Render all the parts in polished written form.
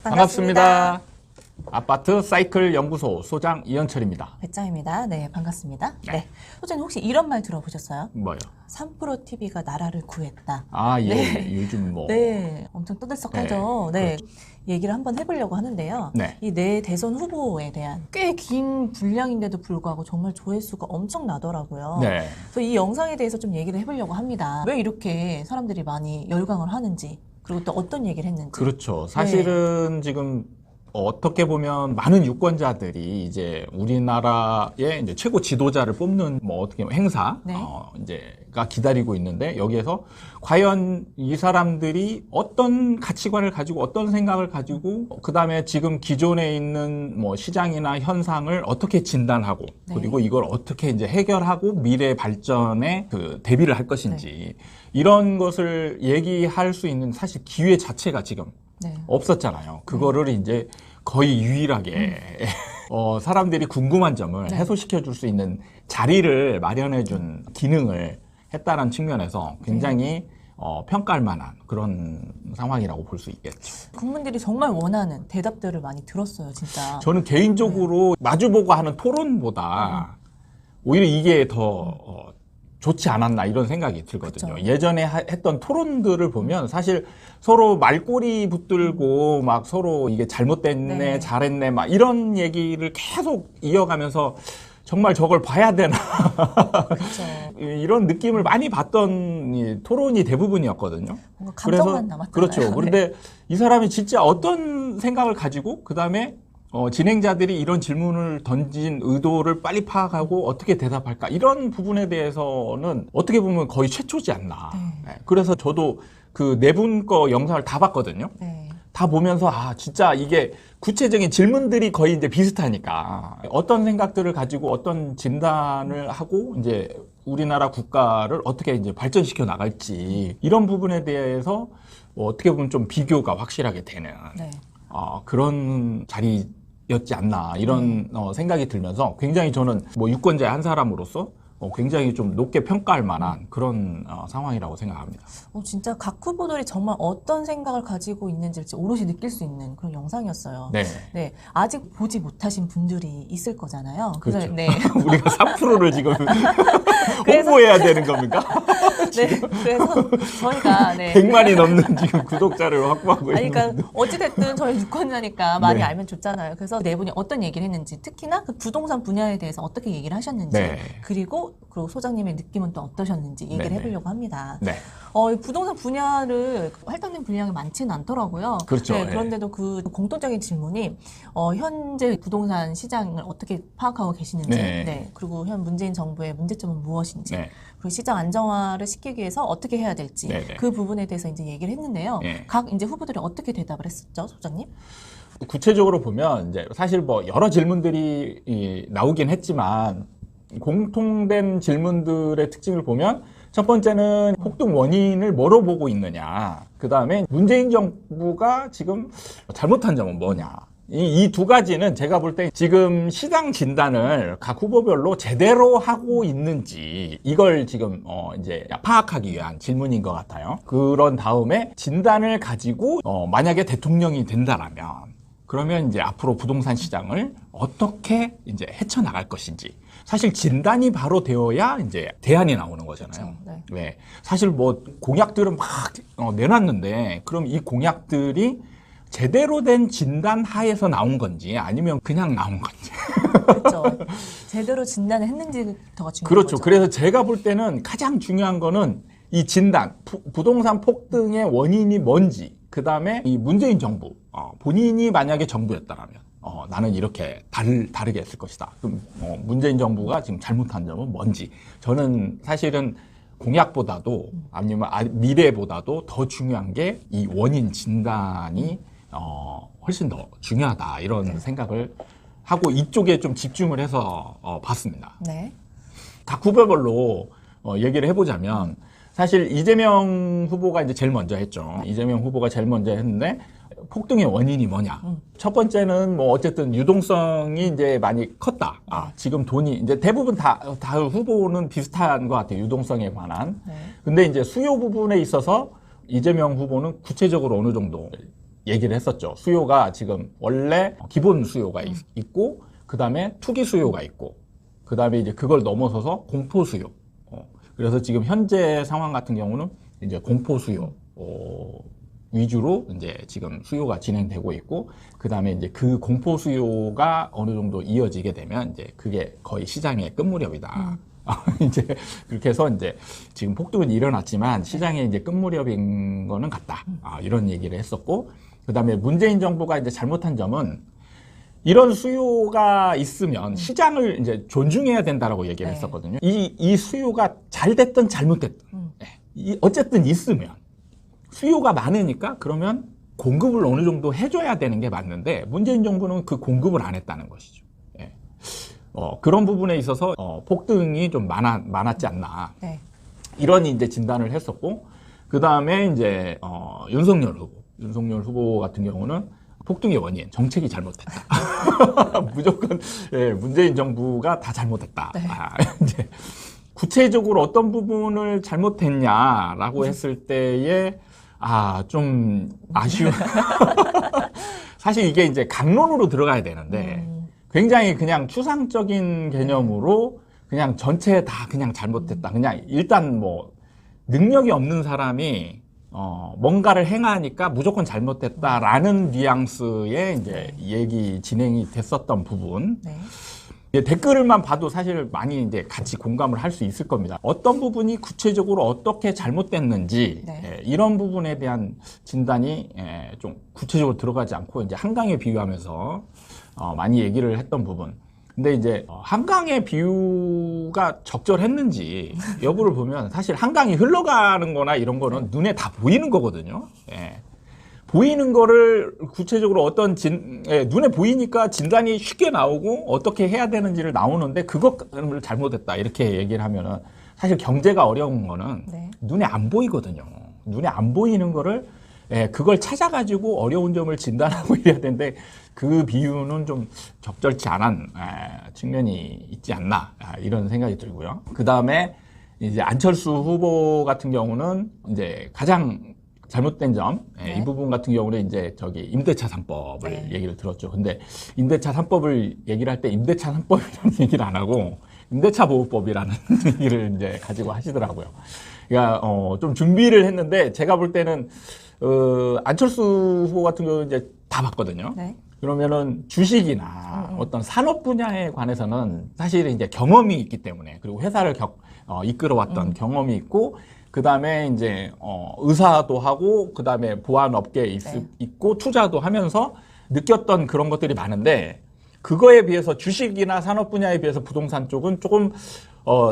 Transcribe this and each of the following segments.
반갑습니다. 아파트 사이클 연구소 소장 이현철입니다. 배짱입니다. 네, 반갑습니다. 네. 네. 소장님 혹시 이런 말 들어보셨어요? 뭐요? 3프로 TV가 나라를 구했다. 아, 예. 네. 요즘 뭐. 네, 엄청 떠들썩하죠. 네, 네. 얘기를 한번 해보려고 하는데요. 네. 이 내 대선 후보에 대한 꽤 긴 분량인데도 불구하고 정말 조회수가 엄청 나더라고요. 네. 그래서 이 영상에 대해서 좀 얘기를 해보려고 합니다. 왜 이렇게 사람들이 많이 열광을 하는지, 그리고 또 어떤 얘기를 했는지. 그렇죠. 사실은 지금 어떻게 보면 많은 유권자들이 이제 우리나라의 이제 최고 지도자를 뽑는 뭐 어떻게 보면 행사 네. 이제가 기다리고 있는데 여기에서 과연 이 사람들이 어떤 가치관을 가지고 어떤 생각을 가지고 그다음에 지금 기존에 있는 뭐 시장이나 현상을 어떻게 진단하고 네. 그리고 이걸 어떻게 이제 해결하고 미래 발전에 그 대비를 할 것인지 이런 것을 얘기할 수 있는 사실 기회 자체가 지금 네. 없었잖아요. 그거를 이제 거의 유일하게 사람들이 궁금한 점을 네. 해소시켜 줄 수 있는 자리를 마련해 준 기능을 했다는 측면에서 굉장히 평가할 만한 그런 상황이라고 볼 수 있겠죠. 국민들이 정말 원하는 대답들을 많이 들었어요, 진짜. 저는 개인적으로 마주보고 하는 토론보다 오히려 이게 더 좋지 않았나 이런 생각이 들거든요. 그쵸. 예전에 했던 토론들을 보면 사실 서로 말꼬리 붙들고 막 서로 이게 잘못됐네, 네. 잘했네 막 이런 얘기를 계속 이어가면서 정말 저걸 봐야 되나 그렇죠. 이런 느낌을 많이 받던 이 토론이 대부분이었거든요. 뭔가 감정만 남았잖아요. 그렇죠. 네. 그런데 이 사람이 진짜 어떤 생각을 가지고 그다음에 진행자들이 이런 질문을 던진 의도를 빨리 파악하고 어떻게 대답할까 이런 부분에 대해서는 어떻게 보면 거의 최초지 않나. 네. 네. 그래서 저도 그 네 분 거 영상을 다 봤거든요. 네. 다 보면서 진짜 이게 구체적인 질문들이 거의 이제 비슷하니까 어떤 생각들을 가지고 어떤 진단을 하고 이제 우리나라 국가를 어떻게 이제 발전시켜 나갈지 이런 부분에 대해서 어떻게 보면 좀 비교가 확실하게 되는 네. 그런 자리였지 않나 이런 생각이 들면서 굉장히 저는 뭐 유권자의 한 사람으로서 굉장히 좀 높게 평가할 만한 그런 상황이라고 생각합니다. 진짜 각 후보들이 정말 어떤 생각을 가지고 있는지를 오롯이 느낄 수 있는 그런 영상이었어요. 네. 네, 아직 보지 못하신 분들이 있을 거잖아요. 그렇죠. 네. 우리가 3%를 지금 홍보해야 되는 겁니까? 네. 그래서 저희가 100만이 넘는 지금 구독자를 확보하고 아니, 있는. 그러니까 어찌됐든 저희 유권자니까 많이 네. 알면 좋잖아요. 그래서 네 분이 어떤 얘기를 했는지, 특히나 그 부동산 분야에 대해서 어떻게 얘기를 하셨는지, 네. 그리고 소장님의 느낌은 또 어떠셨는지 얘기를 네, 해보려고 합니다. 네. 이 부동산 분야를 할당된 분량이 많지는 않더라고요. 그렇죠. 네, 네. 그런데도 그 공통적인 질문이 현재 부동산 시장을 어떻게 파악하고 계시는지, 네. 그리고 현 문재인 정부의 문제점은 무엇인지, 네. 그리고 시장 안정화를 시키기 위해서 어떻게 해야 될지 네, 네. 그 부분에 대해서 이제 얘기를 했는데요. 네. 각 이제 후보들이 어떻게 대답을 했었죠, 소장님? 구체적으로 보면 이제 사실 뭐 여러 질문들이 나오긴 했지만 공통된 질문들의 특징을 보면 첫 번째는 폭등 원인을 뭐로 보고 있느냐. 그 다음에 문재인 정부가 지금 잘못한 점은 뭐냐. 이 두 가지는 제가 볼 때 지금 시장 진단을 각 후보별로 제대로 하고 있는지 이걸 지금 이제 파악하기 위한 질문인 것 같아요. 그런 다음에 진단을 가지고 만약에 대통령이 된다라면 그러면 이제 앞으로 부동산 시장을 어떻게 이제 헤쳐나갈 것인지. 사실 진단이 바로 되어야 이제 대안이 나오는 거잖아요. 그렇죠. 네. 네. 사실 뭐 공약들은 막 내놨는데 그럼 이 공약들이 제대로 된 진단 하에서 나온 건지 아니면 그냥 나온 건지. 그렇죠. 제대로 진단을 했는지부터가 중요한 그렇죠. 거죠. 그래서 제가 볼 때는 가장 중요한 거는 이 진단, 부동산 폭등의 원인이 뭔지, 그 다음에 이 문재인 정부, 본인이 만약에 정부였다면 나는 이렇게 다르게 했을 것이다. 그럼 문재인 정부가 지금 잘못한 점은 뭔지. 저는 사실은 공약보다도 아니면 미래보다도 더 중요한 게 이 원인 진단이 훨씬 더 중요하다 이런 생각을 하고 이쪽에 좀 집중을 해서 봤습니다. 네. 각 후보별로 얘기를 해보자면 사실 이재명 후보가 이제 제일 먼저 했죠. 이재명 후보가 제일 먼저 했는데 폭등의 원인이 뭐냐? 첫 번째는 뭐 어쨌든 유동성이 이제 많이 컸다. 지금 돈이 이제 대부분 다 후보는 비슷한 것 같아요. 유동성에 관한. 네. 근데 이제 수요 부분에 있어서 이재명 후보는 구체적으로 어느 정도 얘기를 했었죠. 수요가 지금 원래 기본 수요가 있고, 그 다음에 투기 수요가 있고, 그 다음에 이제 그걸 넘어서서 공포 수요. 그래서 지금 현재 상황 같은 경우는 이제 공포 수요 위주로 이제 지금 수요가 진행되고 있고, 그 다음에 이제 그 공포 수요가 어느 정도 이어지게 되면 이제 그게 거의 시장의 끝무렵이다. 이제 그렇게 해서 이제 지금 폭등은 일어났지만 시장의 이제 끝무렵인 거는 같다. 이런 얘기를 했었고, 그 다음에 문재인 정부가 이제 잘못한 점은 이런 수요가 있으면 시장을 이제 존중해야 된다라고 얘기를 했었거든요. 이 수요가 잘 됐든 잘못됐든 어쨌든 있으면 수요가 많으니까 그러면 공급을 어느 정도 해줘야 되는 게 맞는데 문재인 정부는 그 공급을 안 했다는 것이죠. 그런 부분에 있어서 폭등이 좀 많았지 않나. 이런 이제 진단을 했었고, 그 다음에 이제 윤석열 후보 같은 경우는 폭등의 원인, 정책이 잘못됐다. 무조건 문재인 정부가 다 잘못했다. 이제 구체적으로 어떤 부분을 잘못했냐라고 했을 때에 좀 아쉬운. 사실 이게 이제 강론으로 들어가야 되는데 굉장히 그냥 추상적인 개념으로 그냥 전체 다 그냥 잘못됐다. 그냥 일단 뭐 능력이 없는 사람이 뭔가를 행하니까 무조건 잘못됐다라는 뉘앙스의 이제 얘기 진행이 됐었던 부분. 댓글만 봐도 사실 많이 이제 같이 공감을 할 수 있을 겁니다. 어떤 부분이 구체적으로 어떻게 잘못됐는지 이런 부분에 대한 진단이 좀 구체적으로 들어가지 않고 이제 한강에 비유하면서 많이 얘기를 했던 부분. 근데 이제 한강의 비유가 적절했는지 여부를 보면 사실 한강이 흘러가는 거나 이런 거는 눈에 다 보이는 거거든요. 보이는 거를 구체적으로 눈에 보이니까 진단이 쉽게 나오고 어떻게 해야 되는지를 나오는데 그것을 잘못했다 이렇게 얘기를 하면은 사실 경제가 어려운 거는 눈에 안 보이거든요. 눈에 안 보이는 거를 그걸 찾아가지고 어려운 점을 진단하고 이래야 되는데 그 비유는 좀 적절치 않은 측면이 있지 않나 이런 생각이 들고요. 그 다음에 이제 안철수 후보 같은 경우는 이제 가장 잘못된 점, 이 부분 같은 경우는 이제 임대차 3법을 얘기를 들었죠. 근데 임대차 3법을 얘기를 할 때 임대차 3법이라는 얘기를 안 하고 임대차 보호법이라는 얘기를 이제 가지고 하시더라고요. 그러니까 좀 준비를 했는데 제가 볼 때는 안철수 후보 같은 경우는 이제 다 봤거든요. 그러면은 주식이나 어떤 산업 분야에 관해서는 사실 이제 경험이 있기 때문에 그리고 회사를 이끌어왔던 경험이 있고 그 다음에 이제 의사도 하고 그 다음에 보안 업계에 있고 투자도 하면서 느꼈던 그런 것들이 많은데 그거에 비해서 주식이나 산업 분야에 비해서 부동산 쪽은 조금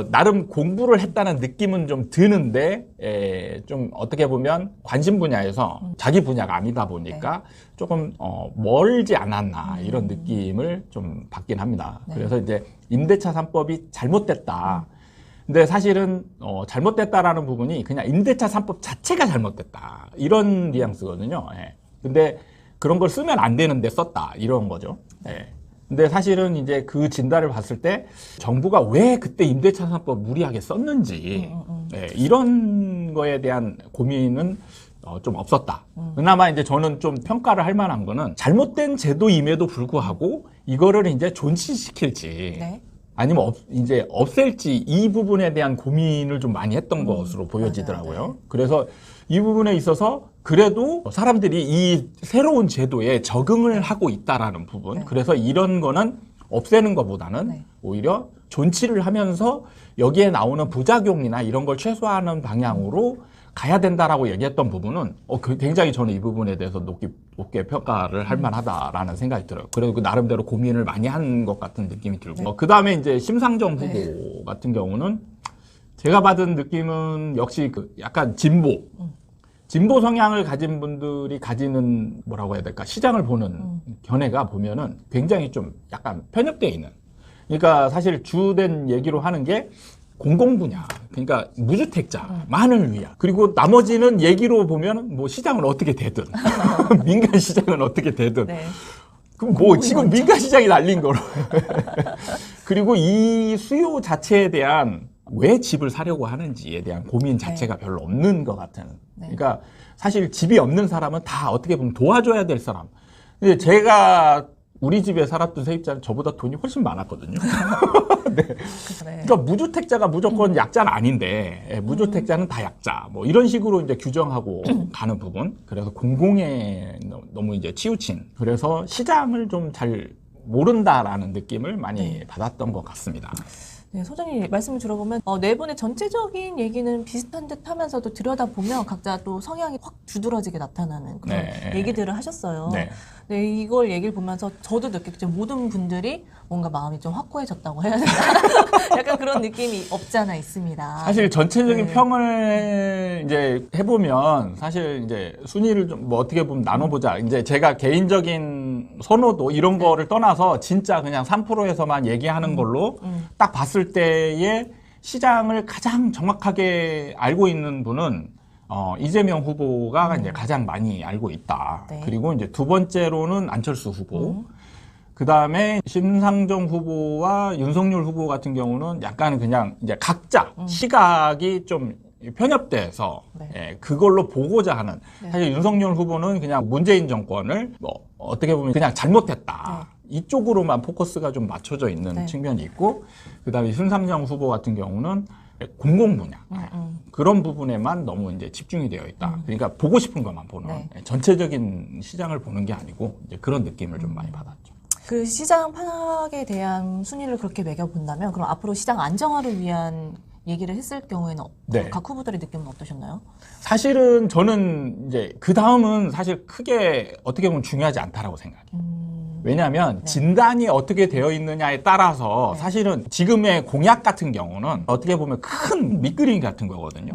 나름 공부를 했다는 느낌은 좀 드는데 좀 어떻게 보면 관심 분야에서 자기 분야가 아니다 보니까 조금 멀지 않았나 이런 느낌을 좀 받긴 합니다. 그래서 이제 임대차 3법이 잘못됐다. 근데 사실은 잘못됐다라는 부분이 그냥 임대차 3법 자체가 잘못됐다 이런 뉘앙스거든요. 근데 그런 걸 쓰면 안 되는데 썼다 이런 거죠. 근데 사실은 이제 그 진단을 봤을 때 정부가 왜 그때 임대차 3법 무리하게 썼는지 이런 거에 대한 고민은 좀 없었다. 그나마 이제 저는 좀 평가를 할 만한 거는 잘못된 제도임에도 불구하고 이거를 이제 존치시킬지 아니면 이제 없앨지 이 부분에 대한 고민을 좀 많이 했던 것으로 보여지더라고요. 그래서 이 부분에 있어서 그래도 사람들이 이 새로운 제도에 적응을 하고 있다라는 부분. 그래서 이런 거는 없애는 것보다는 오히려 존치를 하면서 여기에 나오는 부작용이나 이런 걸 최소화하는 방향으로 가야 된다라고 얘기했던 부분은 굉장히 저는 이 부분에 대해서 높게 평가를 할 만하다라는 생각이 들어요. 그리고 그 나름대로 고민을 많이 한 것 같은 느낌이 들고 그 다음에 이제 심상정 후보 같은 경우는 제가 받은 느낌은 역시 그 약간 진보 성향을 가진 분들이 가지는 뭐라고 해야 될까 시장을 보는 견해가 보면은 굉장히 좀 약간 편협되어 있는. 그러니까 사실 주된 얘기로 하는 게 공공 분야, 그러니까 무주택자만을 위한. 그리고 나머지는 얘기로 보면 뭐 시장은 어떻게 되든 민간 시장은 어떻게 되든. 그럼 뭐 지금 민간 시장이 날린 거로. 그리고 이 수요 자체에 대한 왜 집을 사려고 하는지에 대한 고민 자체가 별로 없는 것 같은. 그러니까 사실 집이 없는 사람은 다 어떻게 보면 도와줘야 될 사람. 근데 제가 우리 집에 살았던 세입자는 저보다 돈이 훨씬 많았거든요. 네. 그러니까 무주택자가 무조건 약자는 아닌데 무주택자는 다 약자. 뭐 이런 식으로 이제 규정하고 가는 부분. 그래서 공공에 너무 이제 치우친. 그래서 시장을 좀 잘 모른다라는 느낌을 많이 받았던 것 같습니다. 네, 소장님 말씀을 들어보면 네 분의 전체적인 얘기는 비슷한 듯 하면서도 들여다보면 각자 또 성향이 확 두드러지게 나타나는 그런 얘기들을 하셨어요. 네, 이걸 얘기를 보면서 저도 느꼈죠. 모든 분들이 뭔가 마음이 좀 확고해졌다고 해야 되나? 약간 그런 느낌이 없지 않아 있습니다. 사실 전체적인 평을 이제 해보면 사실 이제 순위를 좀 뭐 어떻게 보면 나눠보자. 이제 제가 개인적인 선호도 이런 거를 떠나서 진짜 그냥 3%에서만 얘기하는 걸로 딱 봤을 때의 시장을 가장 정확하게 알고 있는 분은 이재명 후보가 이제 가장 많이 알고 있다. 그리고 이제 두 번째로는 안철수 후보. 그 다음에 심상정 후보와 윤석열 후보 같은 경우는 약간 그냥 이제 각자 시각이 좀 편협돼서 그걸로 보고자 하는. 사실 윤석열 후보는 그냥 문재인 정권을 뭐 어떻게 보면 그냥 잘못했다. 이쪽으로만 포커스가 좀 맞춰져 있는 측면이 있고, 그 다음에 심상정 후보 같은 경우는 공공 분야 그런 부분에만 너무 이제 집중이 되어 있다. 그러니까 보고 싶은 것만 보는 전체적인 시장을 보는 게 아니고 이제 그런 느낌을 좀 많이 받았죠. 그 시장 파악에 대한 순위를 그렇게 매겨본다면 그럼 앞으로 시장 안정화를 위한 얘기를 했을 경우에는 각 후보들의 느낌은 어떠셨나요? 사실은 저는 이제 그 다음은 사실 크게 어떻게 보면 중요하지 않다라고 생각해요. 왜냐하면 진단이 어떻게 되어 있느냐에 따라서 사실은 지금의 공약 같은 경우는 어떻게 보면 큰 밑그림 같은 거거든요.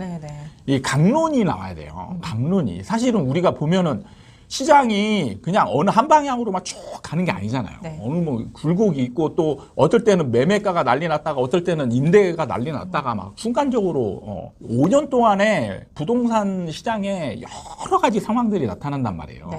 이 강론이 나와야 돼요. 강론이. 사실은 우리가 보면은 시장이 그냥 어느 한 방향으로만 쭉 가는 게 아니잖아요. 어느 뭐 굴곡이 있고 또 어떨 때는 매매가가 난리 났다가 어떨 때는 임대가 난리 났다가 막 순간적으로 5년 동안에 부동산 시장에 여러 가지 상황들이 나타난단 말이에요.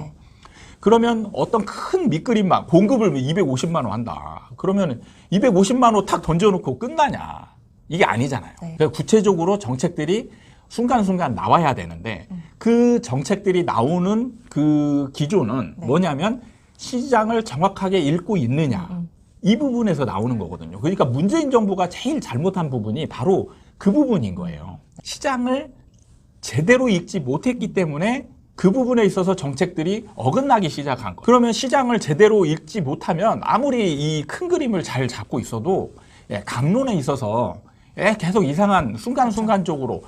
그러면 어떤 큰 밑그림만 공급을 250만 원 한다. 그러면 250만 원 탁 던져놓고 끝나냐. 이게 아니잖아요. 그러니까 구체적으로 정책들이 순간순간 나와야 되는데 그 정책들이 나오는 그 기조는 뭐냐면 시장을 정확하게 읽고 있느냐. 이 부분에서 나오는 거거든요. 그러니까 문재인 정부가 제일 잘못한 부분이 바로 그 부분인 거예요. 시장을 제대로 읽지 못했기 때문에 그 부분에 있어서 정책들이 어긋나기 시작한 거예요. 그러면 시장을 제대로 읽지 못하면 아무리 이 큰 그림을 잘 잡고 있어도 강론에 있어서 계속 이상한 순간순간적으로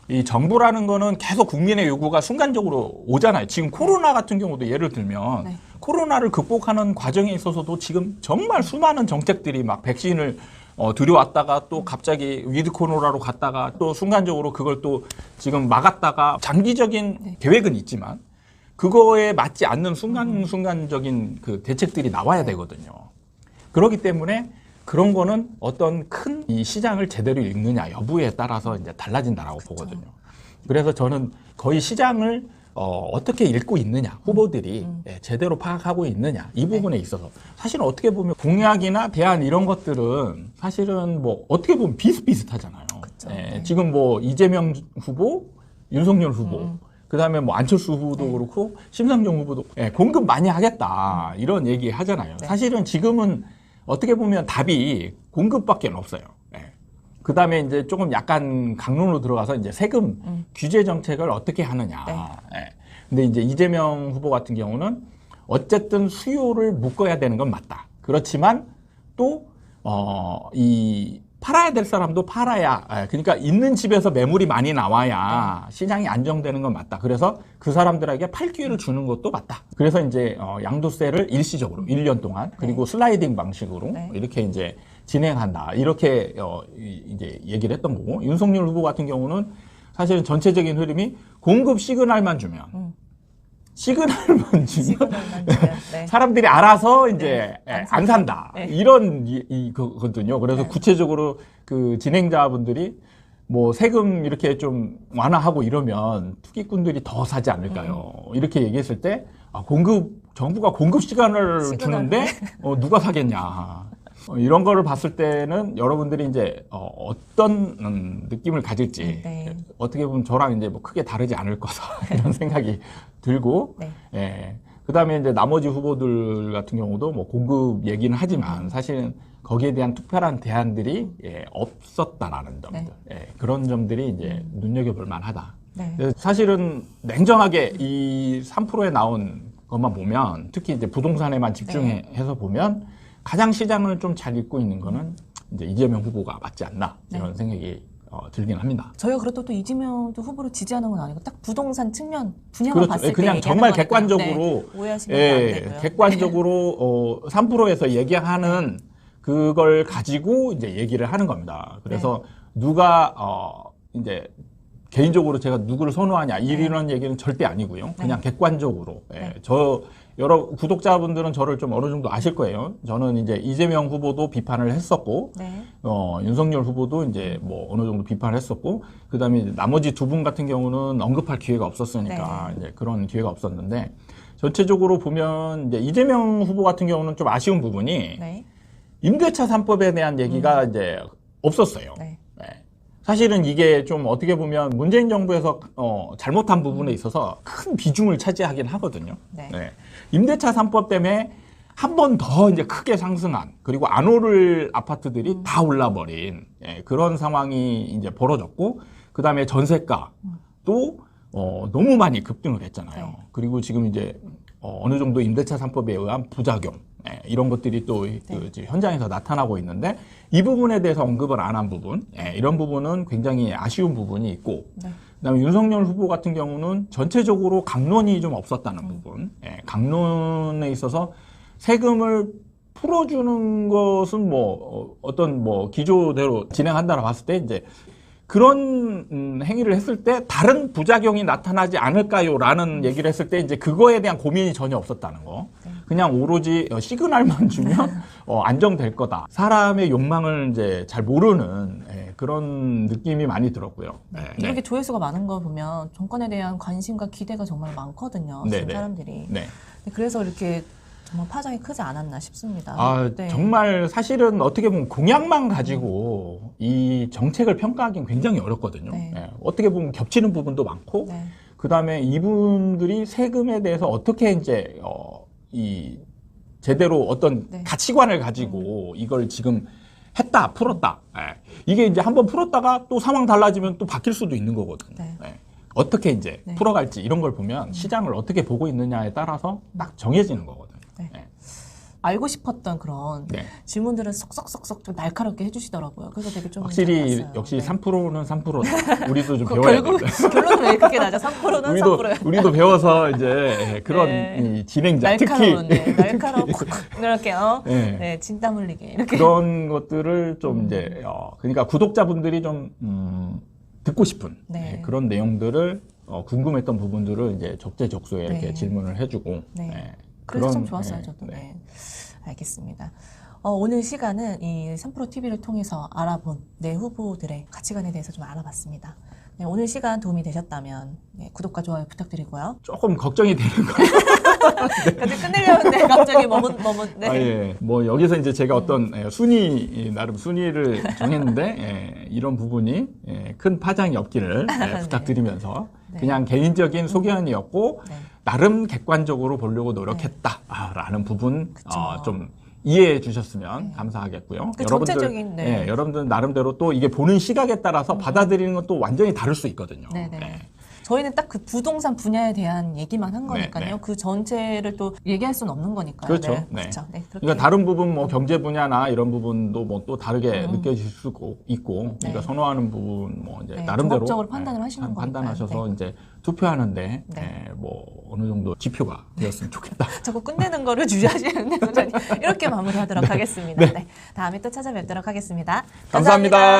이 정부라는 거는 계속 국민의 요구가 순간적으로 오잖아요. 지금 코로나 같은 경우도 예를 들면 코로나를 극복하는 과정에 있어서도 지금 정말 수많은 정책들이 막 백신을 들여왔다가 또 갑자기 위드 코로나로 갔다가 또 순간적으로 그걸 또 지금 막았다가 장기적인 계획은 있지만 그거에 맞지 않는 순간적인 그 대책들이 나와야 되거든요. 그렇기 때문에 그런 거는 어떤 큰 이 시장을 제대로 읽느냐 여부에 따라서 이제 달라진다라고 보거든요. 그래서 저는 거의 시장을 어떻게 읽고 있느냐, 후보들이 제대로 파악하고 있느냐 이 부분에 있어서 사실은 어떻게 보면 공약이나 대안 이런 것들은 사실은 뭐 어떻게 보면 비슷비슷하잖아요. 지금 뭐 이재명 후보, 윤석열 후보, 그 다음에 뭐 안철수 후보도 그렇고 심상정 후보도 공급 많이 하겠다 이런 얘기 하잖아요. 사실은 지금은 어떻게 보면 답이 공급밖에 없어요. 그 다음에 이제 조금 약간 강론으로 들어가서 이제 세금 규제 정책을 어떻게 하느냐. 근데 이제 이재명 후보 같은 경우는 어쨌든 수요를 묶어야 되는 건 맞다. 그렇지만 또, 이 팔아야 될 사람도 팔아야, 그러니까 있는 집에서 매물이 많이 나와야 시장이 안정되는 건 맞다. 그래서 그 사람들에게 팔 기회를 주는 것도 맞다. 그래서 이제 양도세를 일시적으로 1년 동안 그리고 슬라이딩 방식으로 이렇게 이제 진행한다. 이렇게 이제 얘기를 했던 거고, 윤석열 후보 같은 경우는 사실은 전체적인 흐름이 공급 시그널만 주면 사람들이 알아서 이제 안 산다. 이런 거거든요. 그래서 구체적으로 그 진행자분들이 뭐 세금 이렇게 좀 완화하고 이러면 투기꾼들이 더 사지 않을까요? 이렇게 얘기했을 때 정부가 공급 시간을 주는데 누가 사겠냐. 이런 거를 봤을 때는 여러분들이 이제 어떤 느낌을 가질지 네. 어떻게 보면 저랑 이제 뭐 크게 다르지 않을 거다 이런 생각이 들고 네. 예. 그다음에 이제 나머지 후보들 같은 경우도 뭐 공급 얘기는 하지만 사실은 거기에 대한 특별한 대안들이 없었다라는 점들 예. 그런 점들이 이제 눈여겨볼 만하다. 네. 사실은 냉정하게 이 3%에 나온 것만 보면 특히 이제 부동산에만 집중해서 보면 가장 시장을 좀 잘 읽고 있는 거는 이제 이재명 후보가 맞지 않나 이런 생각이 들긴 합니다. 저희가 그렇다고 또 이재명도 후보를 지지하는 건 아니고 딱 부동산 측면 분야만 그렇죠. 봤을 때 그냥 얘기하는 정말 거니까. 객관적으로 네. 오해하시면 안 되고요. 객관적으로 3%에서 얘기하는 그걸 가지고 이제 얘기를 하는 겁니다. 그래서 누가 이제 개인적으로 제가 누구를 선호하냐 이런 얘기는 절대 아니고요. 그냥 객관적으로 저 여러 구독자분들은 저를 좀 어느 정도 아실 거예요. 저는 이제 이재명 후보도 비판을 했었고, 윤석열 후보도 이제 뭐 어느 정도 비판을 했었고, 그 다음에 나머지 두 분 같은 경우는 언급할 기회가 없었으니까 이제 그런 기회가 없었는데, 전체적으로 보면 이제 이재명 후보 같은 경우는 좀 아쉬운 부분이 임대차 3법에 대한 얘기가 이제 없었어요. 사실은 이게 좀 어떻게 보면 문재인 정부에서 잘못한 부분에 있어서 큰 비중을 차지하긴 하거든요. 임대차 3법 때문에 한 번 더 이제 크게 상승한 그리고 안 오를 아파트들이 다 올라버린 그런 상황이 이제 벌어졌고 그 다음에 전세가도 너무 많이 급등을 했잖아요. 그리고 지금 이제 어느 정도 임대차 3법에 의한 부작용 이런 것들이 또 그 현장에서 나타나고 있는데 이 부분에 대해서 언급을 안 한 부분 이런 부분은 굉장히 아쉬운 부분이 있고 그다음에 윤석열 후보 같은 경우는 전체적으로 강론이 좀 없었다는 부분 강론에 있어서 세금을 풀어주는 것은 뭐 어떤 뭐 기조대로 진행한다고 봤을 때 이제 그런 행위를 했을 때 다른 부작용이 나타나지 않을까요라는 얘기를 했을 때 이제 그거에 대한 고민이 전혀 없었다는 거. 그냥 오로지 시그널만 주면 안정될 거다. 사람의 욕망을 이제 잘 모르는 그런 느낌이 많이 들었고요. 이렇게 조회수가 많은 걸 보면 정권에 대한 관심과 기대가 정말 많거든요. 사람들이. 그래서 이렇게 정말 파장이 크지 않았나 싶습니다. 정말 사실은 어떻게 보면 공약만 가지고 이 정책을 평가하기는 굉장히 어렵거든요. 어떻게 보면 겹치는 부분도 많고, 그 다음에 이분들이 세금에 대해서 어떻게 이제 이 제대로 어떤 가치관을 가지고 이걸 지금 했다, 풀었다. 이게 이제 한번 풀었다가 또 상황 달라지면 또 바뀔 수도 있는 거거든요. 어떻게 이제 풀어갈지 이런 걸 보면 시장을 어떻게 보고 있느냐에 따라서 딱 정해지는 거거든요. 알고 싶었던 그런 질문들을 쏙쏙쏙쏙 좀 날카롭게 해주시더라고요. 그래서 되게 좀 확실히 역시 3%는 3%다. 우리도 좀 배워야 결국 결론은 왜 그렇게 나죠? 3%는 3%예요. 우리도 배워서 이제 그런 이 진행자 날카로운, 특히 날카로운 이렇게 진땀 흘리게 이렇게 그런 것들을 좀 이제 그러니까 구독자분들이 좀 듣고 싶은 그런 내용들을 궁금했던 부분들을 이제 적재적소에 이렇게 질문을 해주고. 그래서 좀 좋았어요, 저도. 알겠습니다. 오늘 시간은 이 3프로TV를 통해서 알아본 내 후보들의 가치관에 대해서 좀 알아봤습니다. 오늘 시간 도움이 되셨다면 구독과 좋아요 부탁드리고요. 조금 걱정이 되는 거예요. 갑자기 끝내려고 했는데 갑자기 머문. 뭐 여기서 이제 제가 어떤 나름 순위를 정했는데 이런 부분이 큰 파장이 없기를 부탁드리면서 그냥 개인적인 소견이었고 나름 객관적으로 보려고 노력했다라는 부분 좀 이해해 주셨으면 감사하겠고요. 전체적인 여러분들 나름대로 또 이게 보는 시각에 따라서 받아들이는 건 또 완전히 다를 수 있거든요. 저희는 딱 그 부동산 분야에 대한 얘기만 한 거니까요. 그 전체를 또 얘기할 수는 없는 거니까요. 그렇죠. 그러니까 다른 부분 뭐 경제 분야나 이런 부분도 뭐 또 다르게 느껴질 수 있고, 그러니까 선호하는 부분 뭐 이제 나름대로 종합적으로 판단을 하시는 판단하셔서 이제 투표하는데 뭐 어느 정도 지표가 되었으면 좋겠다. 자꾸 끝내는 거를 주저하시는데 이렇게 마무리하도록 하겠습니다. 다음에 또 찾아뵙도록 하겠습니다. 감사합니다.